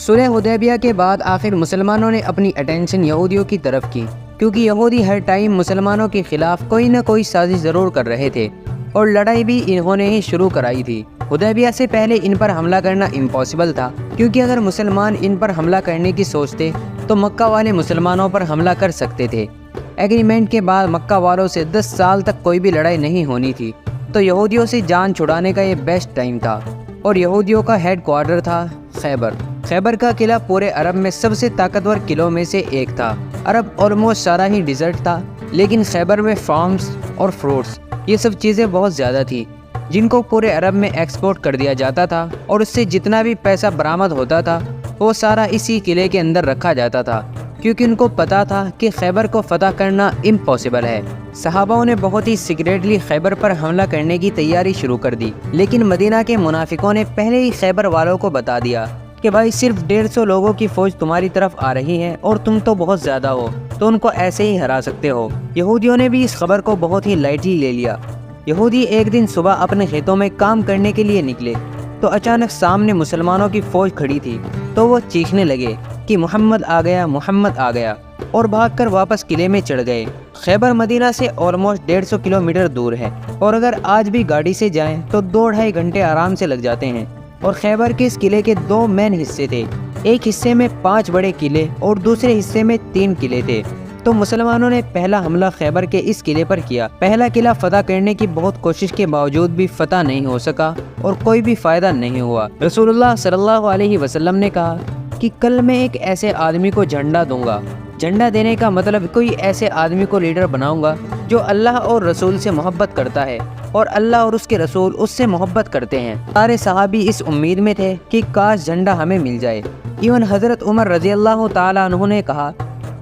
صلح حدیبیہ کے بعد آخر مسلمانوں نے اپنی اٹینشن یہودیوں کی طرف کی، کیونکہ یہودی ہر ٹائم مسلمانوں کے خلاف کوئی نہ کوئی سازش ضرور کر رہے تھے، اور لڑائی بھی انہوں نے ہی شروع کرائی تھی۔ حدیبیہ سے پہلے ان پر حملہ کرنا امپاسبل تھا، کیونکہ اگر مسلمان ان پر حملہ کرنے کی سوچتے تو مکہ والے مسلمانوں پر حملہ کر سکتے تھے۔ ایگریمنٹ کے بعد مکہ والوں سے 10 سال تک کوئی بھی لڑائی نہیں ہونی تھی، تو یہودیوں سے جان چھڑانے کا یہ بیسٹ ٹائم تھا، اور یہودیوں کا ہیڈ کوارٹر تھا خیبر۔ خیبر کا قلعہ پورے عرب میں سب سے طاقتور قلعوں میں سے ایک تھا۔ عرب آلموسٹ سارا ہی ڈیزرٹ تھا، لیکن خیبر میں فارمز اور فروٹس یہ سب چیزیں بہت زیادہ تھی، جن کو پورے عرب میں ایکسپورٹ کر دیا جاتا تھا، اور اس سے جتنا بھی پیسہ برآمد ہوتا تھا وہ سارا اسی قلعے کے اندر رکھا جاتا تھا، کیونکہ ان کو پتا تھا کہ خیبر کو فتح کرنا امپاسبل ہے۔ صحابہ نے بہت ہی سیکریٹلی خیبر پر حملہ کرنے کی تیاری شروع کر دی، لیکن مدینہ کے منافقوں نے پہلے ہی خیبر والوں کو بتا دیا کہ بھائی صرف 150 لوگوں کی فوج تمہاری طرف آ رہی ہے اور تم تو بہت زیادہ ہو، تو ان کو ایسے ہی ہرا سکتے ہو۔ یہودیوں نے بھی اس خبر کو بہت ہی لائٹلی لے لیا۔ یہودی ایک دن صبح اپنے کھیتوں میں کام کرنے کے لیے نکلے تو اچانک سامنے مسلمانوں کی فوج کھڑی تھی، تو وہ چیخنے لگے کہ محمد آ گیا، محمد آ گیا، اور بھاگ کر واپس قلعے میں چڑھ گئے۔ خیبر مدینہ سے آلموسٹ 150 کلومیٹر دور ہے، اور اگر آج بھی گاڑی سے جائیں تو 2-2.5 گھنٹے آرام سے لگ جاتے ہیں۔ اور خیبر کے اس قلعے کے 2 مین حصے تھے، ایک حصے میں 5 بڑے قلعے اور دوسرے حصے میں 3 قلعے تھے۔ تو مسلمانوں نے پہلا حملہ خیبر کے اس قلعے پر کیا۔ پہلا قلعہ فتح کرنے کی بہت کوشش کے باوجود بھی فتح نہیں ہو سکا اور کوئی بھی فائدہ نہیں ہوا۔ رسول اللہ صلی اللہ علیہ وسلم نے کہا کہ کل میں ایک ایسے آدمی کو جھنڈا دوں گا۔ جھنڈا دینے کا مطلب کوئی ایسے آدمی کو لیڈر بناؤں گا جو اللہ اور رسول سے محبت کرتا ہے، اور اللہ اور اس کے رسول اس سے محبت کرتے ہیں۔ سارے صحابی اس امید میں تھے کہ کاش جھنڈا ہمیں مل جائے۔ ایون حضرت عمر رضی اللہ تعالیٰ عنہ نے کہا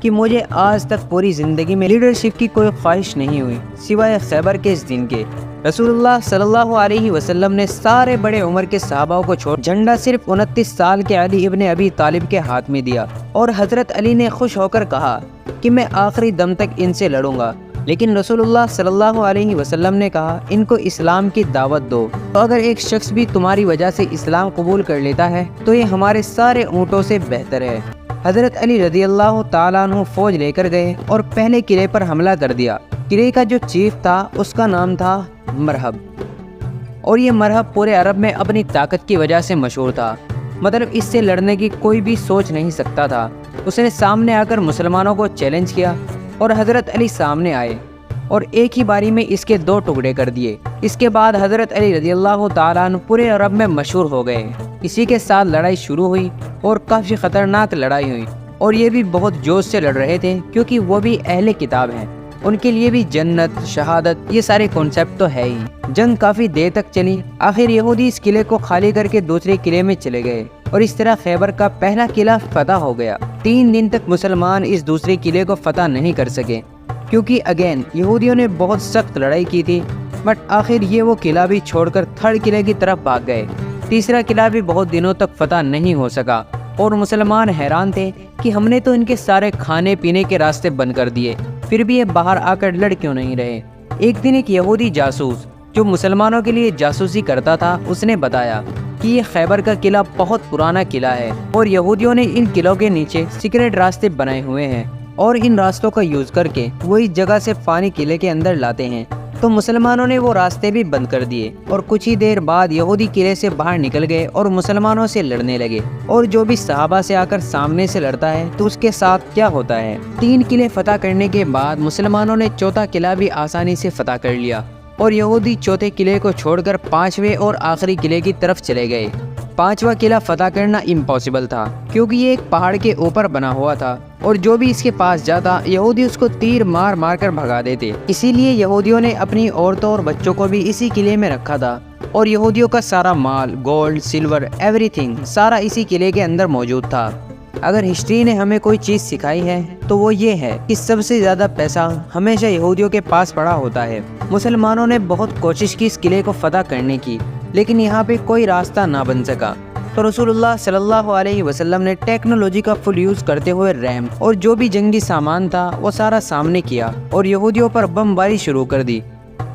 کہ مجھے آج تک پوری زندگی میں لیڈرشپ کی کوئی خواہش نہیں ہوئی سوائے خیبر کے اس دن کے۔ رسول اللہ صلی اللہ علیہ وسلم نے سارے بڑے عمر کے صحابہ کو چھوڑ جھنڈا صرف 29 سال کے علی ابن ابی طالب کے ہاتھ میں دیا، اور حضرت علی نے خوش ہو کر کہا کہ میں آخری دم تک ان سے لڑوں گا۔ لیکن رسول اللہ صلی اللہ علیہ وسلم نے کہا ان کو اسلام کی دعوت دو، تو اگر ایک شخص بھی تمہاری وجہ سے اسلام قبول کر لیتا ہے تو یہ ہمارے سارے اونٹوں سے بہتر ہے۔ حضرت علی رضی اللہ تعالیٰ عنہ فوج لے کر گئے اور پہلے قلعے پر حملہ کر دیا۔ قلعے کا جو چیف تھا اس کا نام تھا مرحب، اور یہ مرحب پورے عرب میں اپنی طاقت کی وجہ سے مشہور تھا، مطلب اس سے لڑنے کی کوئی بھی سوچ نہیں سکتا تھا۔ اس نے سامنے آ کر مسلمانوں کو چیلنج کیا، اور حضرت علی سامنے آئے اور ایک ہی باری میں اس کے 2 ٹکڑے کر دیے۔ اس کے بعد حضرت علی رضی اللہ تعالیٰ عنہ پورے عرب میں مشہور ہو گئے۔ اسی کے ساتھ لڑائی شروع ہوئی، اور کافی خطرناک لڑائی ہوئی، اور یہ بھی بہت جوش سے لڑ رہے تھے، کیونکہ وہ بھی اہل کتاب ہیں، ان کے لیے بھی جنت، شہادت، یہ سارے کانسیپٹ تو ہے ہی۔ جنگ کافی دیر تک چلی، آخر یہودی اس قلعے کو خالی کر کے دوسرے قلعے میں چلے گئے، اور اس طرح خیبر کا پہلا قلعہ فتح ہو گیا۔ 3 دن تک مسلمان اس دوسرے قلعے کو فتح نہیں کر سکے، کیونکہ اگین یہودیوں نے بہت سخت لڑائی کی تھی، بٹ آخر یہ وہ قلعہ بھی چھوڑ کر 3rd قلعے کی طرف بھاگ گئے۔ تیسرا قلعہ بھی بہت دنوں تک فتح نہیں ہو سکا، اور مسلمان حیران تھے کہ ہم نے تو ان کے سارے کھانے پینے کے راستے بند کر دیے، پھر بھی یہ باہر آ کر لڑ کیوں نہیں رہے۔ ایک دن ایک یہودی جاسوس جو مسلمانوں کے لیے جاسوسی کرتا تھا، اس نے بتایا کہ یہ خیبر کا قلعہ بہت پرانا قلعہ ہے، اور یہودیوں نے ان قلعوں کے نیچے سیکریٹ راستے بنائے ہوئے ہیں، اور ان راستوں کا یوز کر کے وہ اس جگہ سے پانی قلعے کے اندر لاتے ہیں۔ تو مسلمانوں نے وہ راستے بھی بند کر دیے، اور کچھ ہی دیر بعد یہودی قلعے سے باہر نکل گئے اور مسلمانوں سے لڑنے لگے۔ اور جو بھی صحابہ سے آ کر سامنے سے لڑتا ہے تو اس کے ساتھ کیا ہوتا ہے۔ 3 قلعے فتح کرنے کے بعد مسلمانوں نے 4تھا قلعہ بھی آسانی سے فتح کر لیا، اور یہودی 4تھے قلعے کو چھوڑ کر 5ویں اور آخری قلعے کی طرف چلے گئے۔ 5واں قلعہ فتح کرنا امپاسبل تھا، کیونکہ یہ ایک پہاڑ کے اوپر بنا ہوا تھا، اور جو بھی اس کے پاس جاتا یہودی اس کو تیر مار مار کر بھگا دیتے۔ اسی لیے یہودیوں نے اپنی عورتوں اور بچوں کو بھی اسی قلعے میں رکھا تھا، اور یہودیوں کا سارا مال، گولڈ، سلور، ایوری تھنگ سارا اسی قلعے کے اندر موجود تھا۔ اگر ہسٹری نے ہمیں کوئی چیز سکھائی ہے تو وہ یہ ہے کہ سب سے زیادہ پیسہ ہمیشہ یہودیوں کے پاس پڑا ہوتا ہے۔ مسلمانوں نے بہت کوشش کی اس قلعے کو فتح کرنے کی، لیکن یہاں پہ کوئی راستہ نہ بن سکا۔ تو رسول اللہ صلی اللہ علیہ وسلم نے ٹیکنالوجی کا فل یوز کرتے ہوئے ریم اور جو بھی جنگی سامان تھا وہ سارا سامنے کیا، اور یہودیوں پر بم باری شروع کر دی،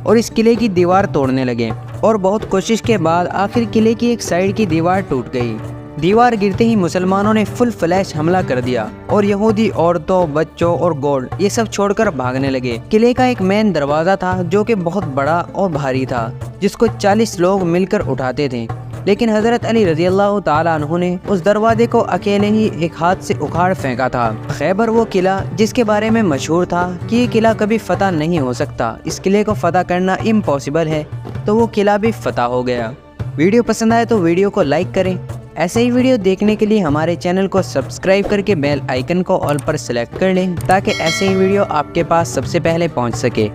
اور اس قلعے کی دیوار توڑنے لگے، اور بہت کوشش کے بعد آخر قلعے کی ایک سائیڈ کی دیوار ٹوٹ گئی، دیوار گرتے ہی مسلمانوں نے فل فلیش حملہ کر دیا اور یہودی عورتوں، بچوں اور گولڈ یہ سب چھوڑ کر بھاگنے لگے۔ قلعے کا ایک مین دروازہ تھا جو کہ بہت بڑا اور بھاری تھا، جس کو 40 لوگ مل کر اٹھاتے تھے، لیکن حضرت علی رضی اللہ تعالیٰ عنہ نے اس دروازے کو اکیلے ہی ایک ہاتھ سے اکھاڑ پھینکا تھا۔ خیبر وہ قلعہ جس کے بارے میں مشہور تھا کہ یہ قلعہ کبھی فتح نہیں ہو سکتا، اس قلعے کو فتح کرنا امپاسبل ہے، تو وہ قلعہ بھی فتح ہو گیا۔ ویڈیو پسند آئے تو ویڈیو کو لائک کریں۔ ایسے ہی ویڈیو دیکھنے کے لیے ہمارے چینل کو سبسکرائب کر کے بیل آئیکن کو آل پر سلیکٹ کر لیں تاکہ ایسے ہی ویڈیو آپ کے پاس سب سے پہلے پہنچ سکے۔